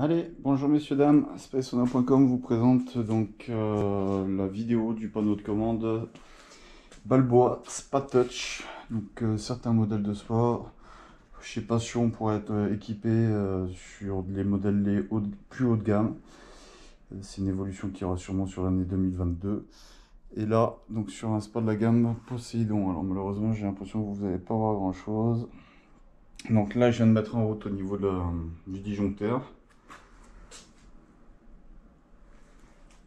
Allez, bonjour messieurs dames, spaceona.com vous présente donc la vidéo du panneau de commande Balboa Spa Touch. Donc certains modèles de sport, chez Passion pour être équipé sur les modèles plus haut de gamme. C'est une évolution qui aura sûrement sur l'année 2022. Et là, donc sur un spa de la gamme Poséidon. Alors malheureusement j'ai l'impression que vous n'allez pas voir grand chose. Donc là je viens de mettre en route au niveau du disjoncteur.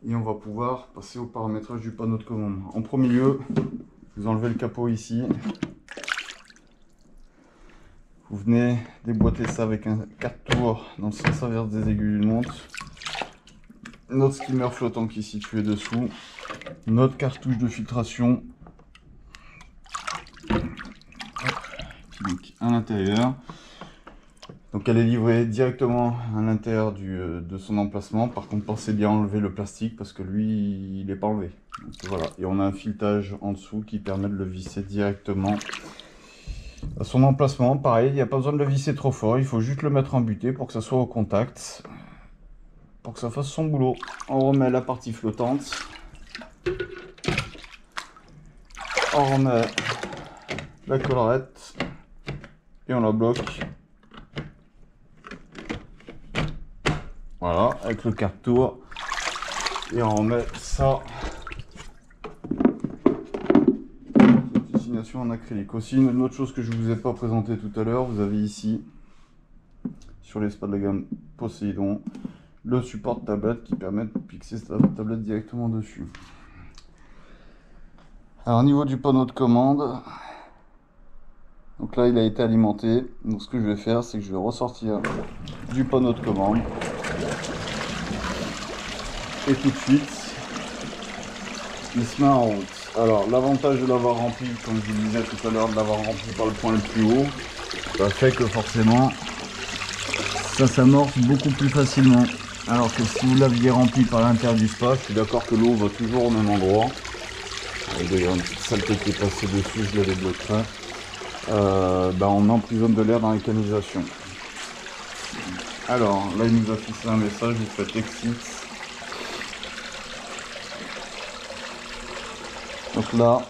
Et on va pouvoir passer au paramétrage du panneau de commande. En premier lieu, vous enlevez le capot ici. Vous venez déboîter ça avec un 4 tours dans le sens inverse des aiguilles d'une montre. Notre skimmer flottant qui est situé dessous. Notre cartouche de filtration qui est à l'intérieur. Donc elle est livrée directement à l'intérieur de son emplacement. Par contre, pensez bien à enlever le plastique parce que lui, il n'est pas enlevé. Donc voilà, et on a un filetage en dessous qui permet de le visser directement à son emplacement. Pareil, il n'y a pas besoin de le visser trop fort, il faut juste le mettre en butée pour que ça soit au contact, pour que ça fasse son boulot. On remet la partie flottante. On remet la collerette et on la bloque. Voilà, avec le quart-tour. Et on remet ça. Cette destination en acrylique. Aussi, une autre chose que je ne vous ai pas présenté tout à l'heure, vous avez ici, sur les spas de la gamme Poséidon, le support de tablette qui permet de fixer sa tablette directement dessus. Alors au niveau du panneau de commande, donc là il a été alimenté. Donc ce que je vais faire, c'est que je vais ressortir du panneau de commande. Et tout de suite, il se met en route. Alors l'avantage de l'avoir rempli, comme je vous disais tout à l'heure, de l'avoir rempli par le point le plus haut, ça fait que forcément ça s'amorce beaucoup plus facilement. Alors que si vous l'aviez rempli par l'intérieur du spa, je suis d'accord que l'eau va toujours au même endroit. D'ailleurs, une petite saleté qui est passée dessus, je l'avais bloqué. On emprisonne de l'air dans les canalisations. Alors là, il nous a fixé un message, vous faites exit. Donc là,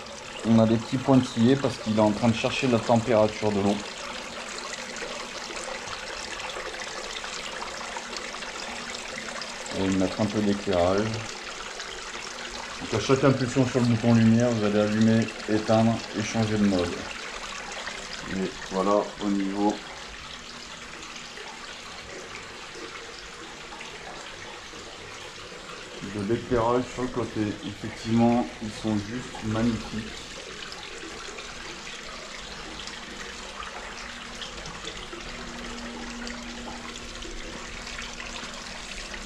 on a des petits pointillés parce qu'il est en train de chercher la température de l'eau. Et mettre un peu d'éclairage. Donc à chaque impulsion sur le bouton lumière, vous allez allumer, éteindre et changer de mode. Et voilà au niveau de l'éclairage sur le côté. Effectivement, ils sont juste magnifiques.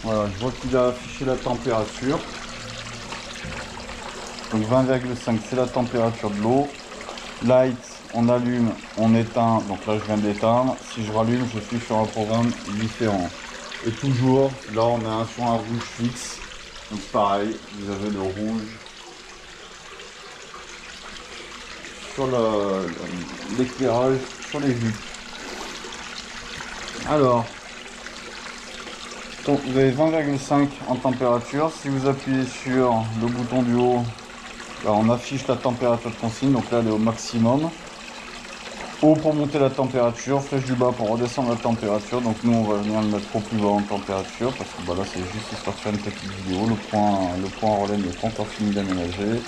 Voilà, je vois qu'il a affiché la température. Donc 20,5, c'est la température de l'eau. Light, on allume, on éteint. Donc là, je viens d'éteindre. Si je rallume, je suis sur un programme différent. Et toujours, là, on est sur un rouge fixe. Donc pareil, vous avez le rouge sur l'éclairage sur les vues. Alors, donc, vous avez 20,5 en température. Si vous appuyez sur le bouton du haut, là, on affiche la température de consigne. Donc là, elle est au maximum. Haut pour monter la température, flèche du bas pour redescendre la température. Donc nous, on va venir le mettre au plus bas en température parce que là, c'est juste histoire de faire une petite vidéo. Le point relais n'est pas encore fini d'aménager.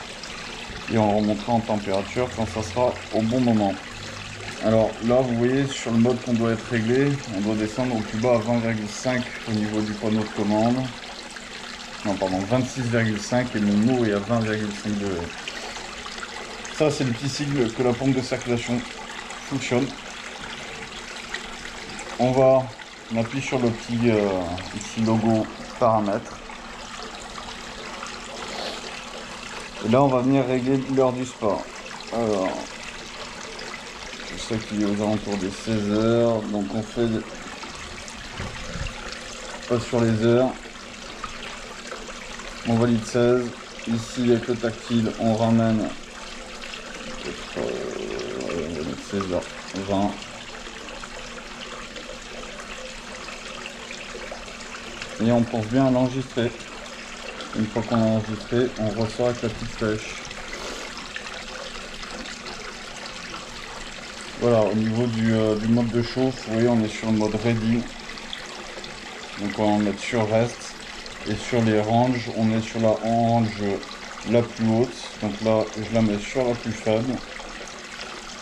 Et on remontera en température quand ça sera au bon moment. Alors là, vous voyez sur le mode qu'on doit être réglé, on doit descendre au plus bas à 20,5 au niveau du panneau de commande. Non, pardon, 26,5 et mon mot est à 20,5 degrés. Ça, c'est le petit sigle que la pompe de circulation fonctionne. On appuie sur le petit ici logo paramètres. Et là, on va venir régler l'heure du sport. Alors, je sais qu'il est aux alentours des 16 h, donc on fait pas sur les heures. On valide 16. Ici, avec le tactile, on ramène 16h20. Et on pense bien à l'enregistrer. Une fois qu'on a enregistré, on ressort avec la petite flèche. Voilà, au niveau du mode de chauffe, vous voyez, on est sur le mode ready. Donc on va mettre sur reste. Et sur les ranges, on est sur la range la plus haute. Donc là, je la mets sur la plus faible.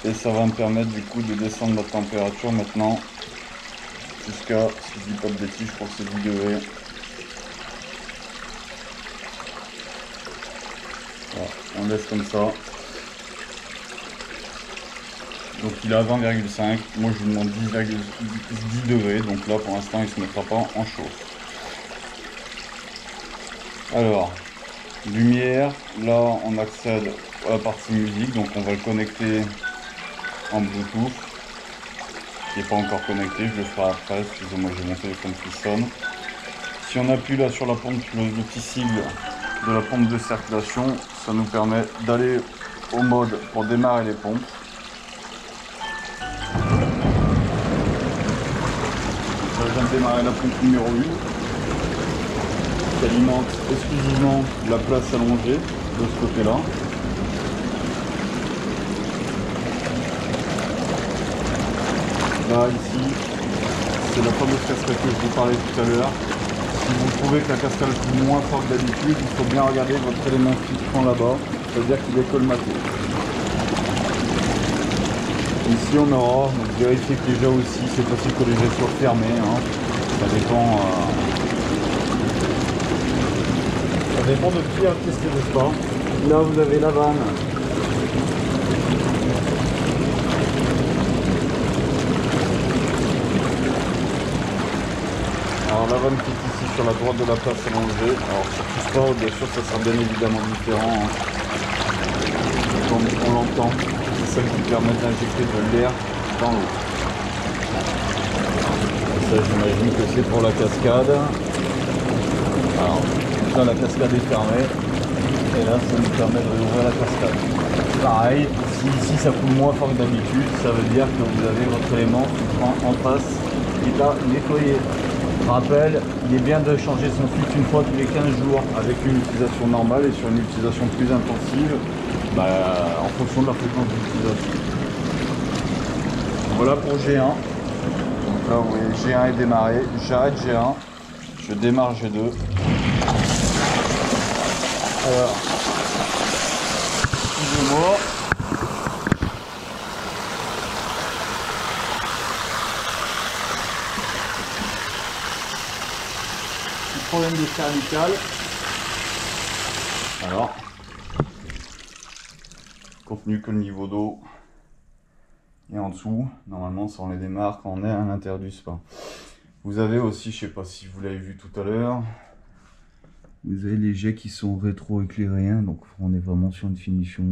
Et ça va me permettre du coup de descendre la température maintenant jusqu'à, si je dis pas de bêtises, je crois que c'est 10 degrés. Voilà, on laisse comme ça. Donc il est à 20,5. Moi je lui demande 10 degrés. Donc là pour l'instant il ne se mettra pas en chauffe. Alors, lumière, là on accède à la partie musique. Donc on va le connecter en Bluetooth. Qui n'est pas encore connecté, je le ferai après. Excusez-moi, j'ai mon téléphone qui sonne. Si on appuie là sur la pompe, le petit sigle de la pompe de circulation, ça nous permet d'aller au mode pour démarrer les pompes. Là, je viens de démarrer la pompe numéro 1 qui alimente exclusivement la place allongée de ce côté-là. Là, ici, c'est la fameuse cascade que je vous parlais tout à l'heure. Si vous trouvez que la cascade est moins forte que d'habitude, il faut bien regarder votre élément filtrant là-bas, c'est-à-dire qu'il est colmaté. Ici on aura, donc vérifiez que les jets aussi, c'est possible que les jets soient fermés, hein. Ça dépend de qui a testé, n'est-ce pas. Là vous avez la vanne. Alors la vanne qui est ici sur la droite de la place allongée. Alors sur tout sport, bien sûr ça sera bien évidemment différent, hein. Comme on l'entend, c'est celle qui permet d'injecter de l'air dans l'eau. Ça j'imagine que c'est pour la cascade. Alors là la cascade est fermée. Et là ça nous permet de réouvrir la cascade. Pareil, si ici ça coule moins fort que d'habitude, ça veut dire que vous avez votre élément filtrant en face qui est à nettoyer. Rappel, il est bien de changer son filtre une fois tous les 15 jours avec une utilisation normale et sur une utilisation plus intensive, en fonction de la fréquence d'utilisation. Voilà pour G1. Donc là vous voyez G1 est démarré, j'arrête G1, je démarre G2. Alors, excusez-moi. Problème de cervical. Alors, compte tenu que le niveau d'eau est en dessous, normalement ça on les démarre quand on est à l'intérieur du spa. Vous avez aussi, je sais pas si vous l'avez vu tout à l'heure, vous avez les jets qui sont rétro-éclairés, hein, donc on est vraiment sur une finition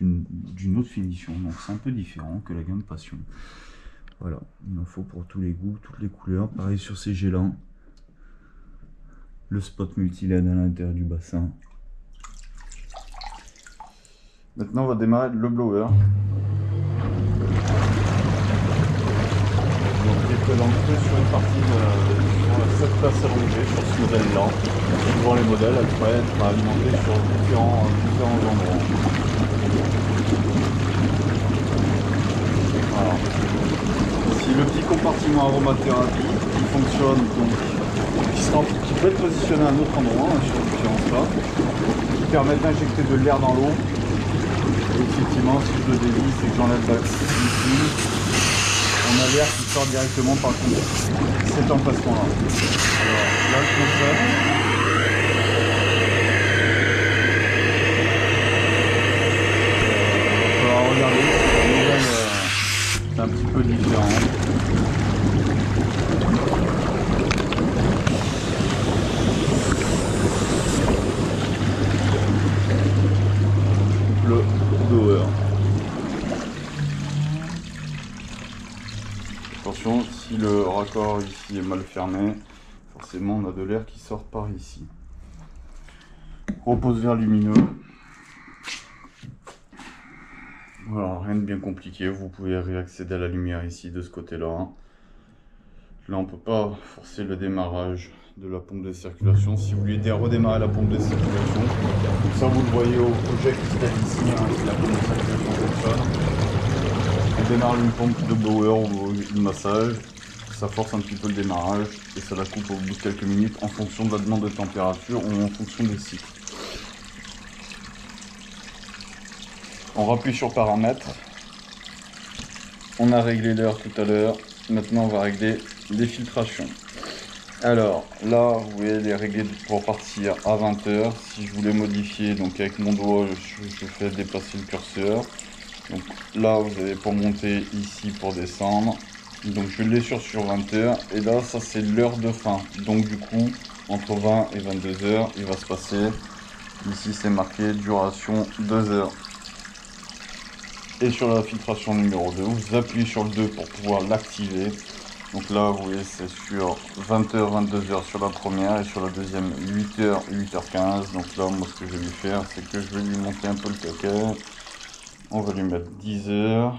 d'une autre finition, donc c'est un peu différent que la gamme Passion. Voilà, il en faut pour tous les goûts, toutes les couleurs. Pareil sur ces jets là. Le spot multi-LED à l'intérieur du bassin. Maintenant on va démarrer le blower. Donc il est présent que sur une partie sur cette place allongée, sur ce modèle là. Suivant les modèles, elle pourrait être alimentée sur différents endroits. Voilà. Ici le petit compartiment aromathérapie qui fonctionne donc. Qui peut être positionné à un autre endroit, hein, sur différents spots, qui permettent d'injecter de l'air dans l'eau. Et effectivement, si je le dévisse et que j'enlève ici, on a l'air qui sort directement par cet emplacement-là. Alors là, le concept. On va regarder, c'est un petit peu différent. Blower. Attention, si le raccord ici est mal fermé, forcément on a de l'air qui sort par ici. Repose vert lumineux. Voilà, rien de bien compliqué, vous pouvez réaccéder à la lumière ici de ce côté-là. là, on peut pas forcer le démarrage de la pompe de circulation. Si vous voulez redémarrer la pompe de circulation, donc ça vous le voyez au jet cristal ici, hein, si la pompe de circulation fonctionne. On démarre une pompe de blower ou de massage, ça force un petit peu le démarrage et ça la coupe au bout de quelques minutes en fonction de la demande de température ou en fonction des cycles. On rappuie sur paramètres. On a réglé l'heure tout à l'heure. Maintenant, on va régler les filtrations. Alors, là, vous voyez, les régler pour partir à 20 h. Si je voulais modifier, donc avec mon doigt, je fais déplacer le curseur. Donc là, vous avez pour monter, ici pour descendre. Donc je l'ai sur 20 h. Et là, ça c'est l'heure de fin. Donc du coup, entre 20 et 22 h, il va se passer. Ici, c'est marqué duration 2 heures. Et sur la filtration numéro 2, vous appuyez sur le 2 pour pouvoir l'activer. Donc là, vous voyez, c'est sur 20 h, 22 h sur la première et sur la deuxième 8 h, 8 h 15. Donc là, moi, ce que je vais lui faire, c'est que je vais lui monter un peu le taquet. On va lui mettre 10 h.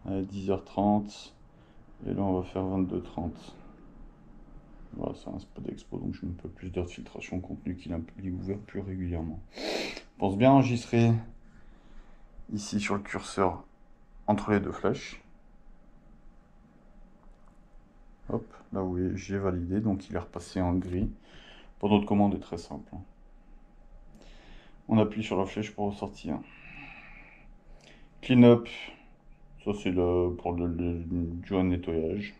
Allez, 10h30. Et là, on va faire 22h30. Voilà, c'est un spot d'expo, donc je mets un peu plus d'heures de filtration contenu qu'il est ouvert plus régulièrement. Je pense bien enregistrer ici sur le curseur entre les deux flèches. Hop, là vous voyez, j'ai validé, donc il est repassé en gris. Pour notre commande est très simple. On appuie sur la flèche pour ressortir. Clean up, ça c'est pour le nettoyage.